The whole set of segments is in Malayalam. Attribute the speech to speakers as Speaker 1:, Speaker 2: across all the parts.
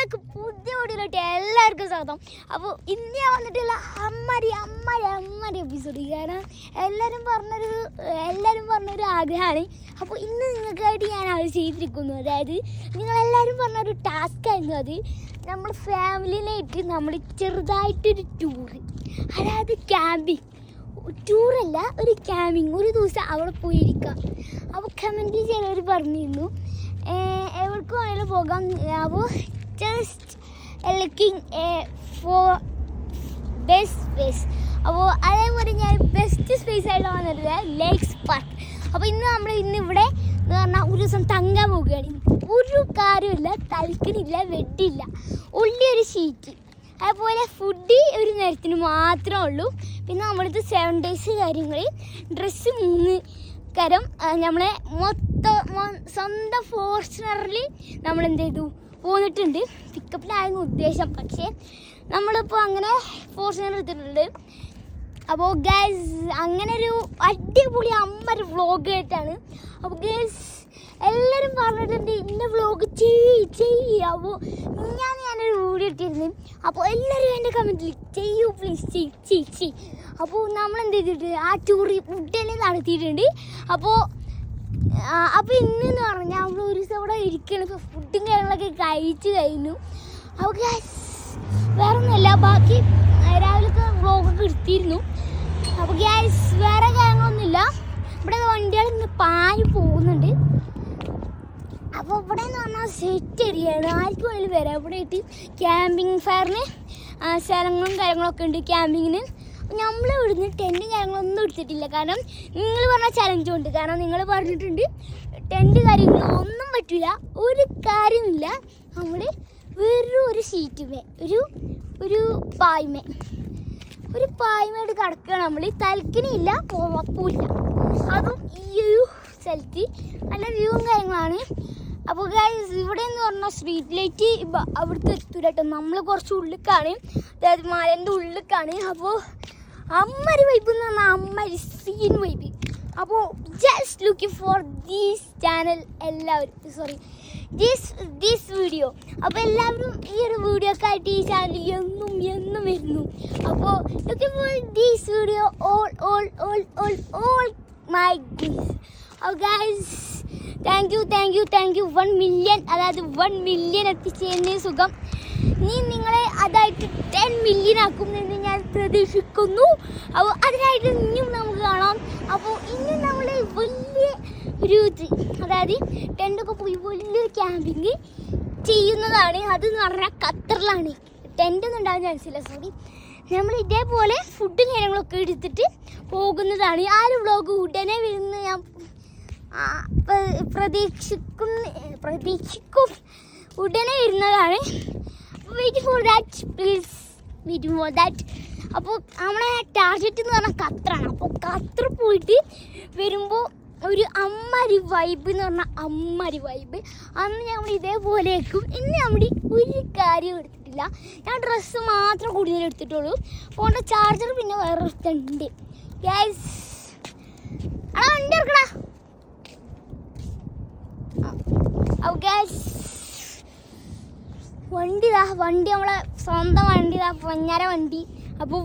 Speaker 1: എല്ലാവർക്കും പുതിയ വീഡിയോയിലോട്ട് എല്ലാവർക്കും സ്വാഗതം. അപ്പോൾ ഇന്ന് ഞാൻ വന്നിട്ടുള്ള അമ്മരി എപ്പിസോഡ്. കാരണം എല്ലാവരും പറഞ്ഞൊരു ആഗ്രഹമാണ്. അപ്പോൾ ഇന്ന് നിങ്ങൾക്കായിട്ട് ഞാൻ അത് ചെയ്തിരിക്കുന്നു. അതായത് നിങ്ങളെല്ലാവരും പറഞ്ഞൊരു ടാസ്ക് ആയിരുന്നു അത്. നമ്മൾ ഫാമിലിനായിട്ട് നമ്മൾ ചെറുതായിട്ടൊരു ടൂറ്, അതായത് ക്യാമ്പിങ് ടൂറല്ല, ഒരു ക്യാമ്പിങ്, ഒരു ദിവസം അവിടെ പോയിരിക്കാം. അപ്പോൾ കമൻറ്റ് ചിലവർ പറഞ്ഞിരുന്നു എവിടേക്ക് വേണമെങ്കിലും പോകാം. അപ്പോൾ just looking for best space. അപ്പോൾ അതേപോലെ ഞാൻ ബെസ്റ്റ് സ്പേസ് ആയിട്ട് വന്നിട്ടുള്ളത് ലേക്സ് പാർക്ക്. അപ്പോൾ ഇന്ന് ഇവിടെ എന്ന് പറഞ്ഞാൽ ഒരു ദിവസം തങ്ങാൻ പോവുകയാണ്. ഒരു കാര്യമില്ല, തളിക്കണില്ല, വെട്ടില്ല, ഉള്ളി ഒരു ഷീറ്റ്. അതുപോലെ ഫുഡ് ഒരു നേരത്തിന് മാത്രമേ ഉള്ളൂ. പിന്നെ നമ്മളിത് 7 days കാര്യങ്ങൾ, ഡ്രസ്സ് 3 തരം. നമ്മളെ സ്വന്തം ഫോർച്യൂണറിൽ നമ്മളെന്ത് ചെയ്തു പോന്നിട്ടുണ്ട്. പിക്കപ്പിലായിരുന്നു ഉദ്ദേശം, പക്ഷേ നമ്മളിപ്പോൾ അങ്ങനെ ഫോർച്യൂണർ എടുത്തിട്ടുണ്ട്. അപ്പോൾ ഗൈസ് അങ്ങനെ ഒരു അടിപൊളി ഒരു വ്ളോഗ് ആയിട്ടാണ്. അപ്പോൾ ഗൈസ് എല്ലാവരും പറഞ്ഞിട്ടുണ്ട് ഇന്ന വ്ളോഗ് ചെയ്യ്. അപ്പോൾ ഞാനൊരു വീഡിയോ ഇട്ടിരുന്നു. അപ്പോൾ എല്ലാവരും എൻ്റെ കമൻറ്റിൽ ചെയ്യൂ പ്ലീസ് ചെയ്യ്. അപ്പോൾ നമ്മളെന്ത് ചെയ്തിട്ട് ആ ടൂറി ഉടനെ നടത്തിയിട്ടുണ്ട്. അപ്പോൾ ഇന്നെന്ന് പറഞ്ഞാൽ നമ്മൾ ഒരു ദിവസം ഇവിടെ ഇരിക്കണം, ഫുഡും കാര്യങ്ങളൊക്കെ കഴിച്ച് കഴിഞ്ഞു. അപ്പോൾ ഗൈസ് വേറെ ഒന്നുമില്ല, ബാക്കി രാവിലത്തെ വ്ളോഗൊക്കെ എടുത്തിരുന്നു. അപ്പോൾ ഗൈസ് വേറെ കാര്യങ്ങളൊന്നുമില്ല. ഇവിടെ വണ്ടികൾ ഇന്ന് പാഞ്ഞ് പോകുന്നുണ്ട്. അപ്പോൾ ഇവിടെ എന്ന് പറഞ്ഞാൽ സെറ്റ് ഏരിയയാണ്, ആർക്കും വേണമെങ്കിലും വരാം. ഇവിടെ ആയിട്ട് ക്യാമ്പിങ് ഫയറിന് സ്ഥലങ്ങളും കാര്യങ്ങളൊക്കെ ഉണ്ട് ക്യാമ്പിങ്ങിന്. നമ്മൾ ഇവിടുന്ന് ടെൻറ്റും കാര്യങ്ങളൊന്നും എടുത്തിട്ടില്ല, കാരണം നിങ്ങൾ പറഞ്ഞ ചലഞ്ചും ഉണ്ട്. കാരണം നിങ്ങൾ പറഞ്ഞിട്ടുണ്ട് ടെൻറ്റ് കാര്യങ്ങളൊന്നും പറ്റില്ല, ഒരു കാര്യമില്ല. നമ്മൾ വെറും ഒരു ഷീറ്റുമേ ഒരു പായ്മയായിട്ട് കിടക്കുകയാണ്. നമ്മൾ തലക്കിനില്ല, ഉറപ്പില്ല. അതും ഈ ഒരു സ്ഥലത്ത് നല്ല വ്യൂവും കാര്യങ്ങളാണ്. അപ്പോൾ ഗൈസ് ഇവിടെ എന്ന് പറഞ്ഞാൽ സ്ട്രീറ്റ് ലൈറ്റ് അവിടുത്തെ എത്തൂല കേട്ടോ. നമ്മൾ കുറച്ച് ഉള്ളിലേക്കാണ്, അതായത് മലേൻ്റെ ഉള്ളിലേക്കാണ്. അപ്പോൾ അമ്മരി വൈബ് എന്ന് പറഞ്ഞാൽ അമ്മരി സീൻ വൈബ്. അപ്പോൾ just looking for these channel എല്ലാവരും ദിസ് വീഡിയോ. അപ്പോൾ എല്ലാവരും ഈ ഒരു വീഡിയോ ഒക്കെ ആയിട്ട് ഈ ചാനൽ എന്നും വരുന്നു. അപ്പോൾ looking for these video all my guys. അപ്പോൾ ഗൈസ് താങ്ക് യു 1 million, അതായത് 1 million എത്തിച്ചതിന് സുഖം. നിങ്ങളെ അതായിട്ട് 10 million ആക്കുമെന്ന് ഞാൻ പ്രതീക്ഷിക്കുന്നു. അപ്പോൾ അതിനായിട്ട് ഇനിയും നമുക്ക് കാണാം. അപ്പോൾ ഇനി നമ്മൾ വലിയ ഒരു അതായത് ടെൻ്റൊക്കെ പോയി വലിയൊരു ക്യാമ്പിങ് ചെയ്യുന്നതാണ്. അതെന്ന് പറഞ്ഞാൽ ഖത്തറിലാണ്. ടെൻ്റൊന്നും ഉണ്ടാകാൻ ചാൻസില്ല, സോറി. നമ്മൾ ഇതേപോലെ ഫുഡും കാര്യങ്ങളൊക്കെ എടുത്തിട്ട് പോകുന്നതാണ്. ആ ഒരു വ്ളോഗ് ഉടനെ വരുന്ന ഞാൻ പ്രതീക്ഷിക്കും ഉടനെ വരുന്നതാണ്. Wait for that. അപ്പോൾ നമ്മളെ ടാർഗറ്റ് എന്ന് പറഞ്ഞാൽ ഖത്തറാണ്. അപ്പോൾ ഖത്തർ പോയിട്ട് വരുമ്പോൾ ഒരു അമ്മരി വൈബ് എന്ന് പറഞ്ഞാൽ അമ്മരി വൈബ്. അന്ന് നമ്മൾ ഇതേപോലെ ആയിരിക്കും. ഇന്ന് നമ്മൾ ഒരു കാര്യം എടുത്തിട്ടില്ല, ഞാൻ ഡ്രസ്സ് മാത്രം കൂടുതൽ എടുത്തിട്ടുള്ളൂ. ഫോണിൻ്റെ ചാർജർ പിന്നെ വേറെ ഉണ്ട്. ഗൈസ് വണ്ടി എടുക്കടാ. അപ്പോൾ ഗൈസ് വണ്ടി നമ്മളെ സ്വന്തം വണ്ടി, പൊന്നര വണ്ടി. അപ്പോൾ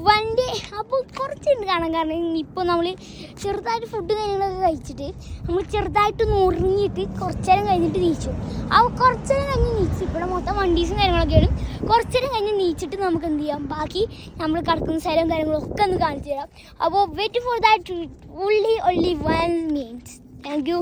Speaker 1: കുറച്ചുണ്ട് കാണാൻ. കാരണം ഇപ്പോൾ നമ്മൾ ചെറുതായിട്ട് ഫുഡ് കാര്യങ്ങളൊക്കെ കഴിച്ചിട്ട് നമ്മൾ ചെറുതായിട്ടൊന്ന് ഉറങ്ങിയിട്ട് കുറച്ചേരം കഴിഞ്ഞിട്ട് നീച്ചു. അപ്പോൾ കുറച്ചേരം കഴിഞ്ഞ് നീച്ചു. ഇവിടെ മൊത്തം വണ്ടീസും കാര്യങ്ങളൊക്കെ വരും. കുറച്ചേരം കഴിഞ്ഞ് നീച്ചിട്ട് നമുക്ക് എന്ത് ചെയ്യാം, ബാക്കി നമ്മൾ കിടക്കുന്ന സ്ഥലവും കാര്യങ്ങളൊക്കെ ഒന്ന് കാണിച്ചു തരാം. അപ്പോൾ wait for that only 1 minute. Thank U.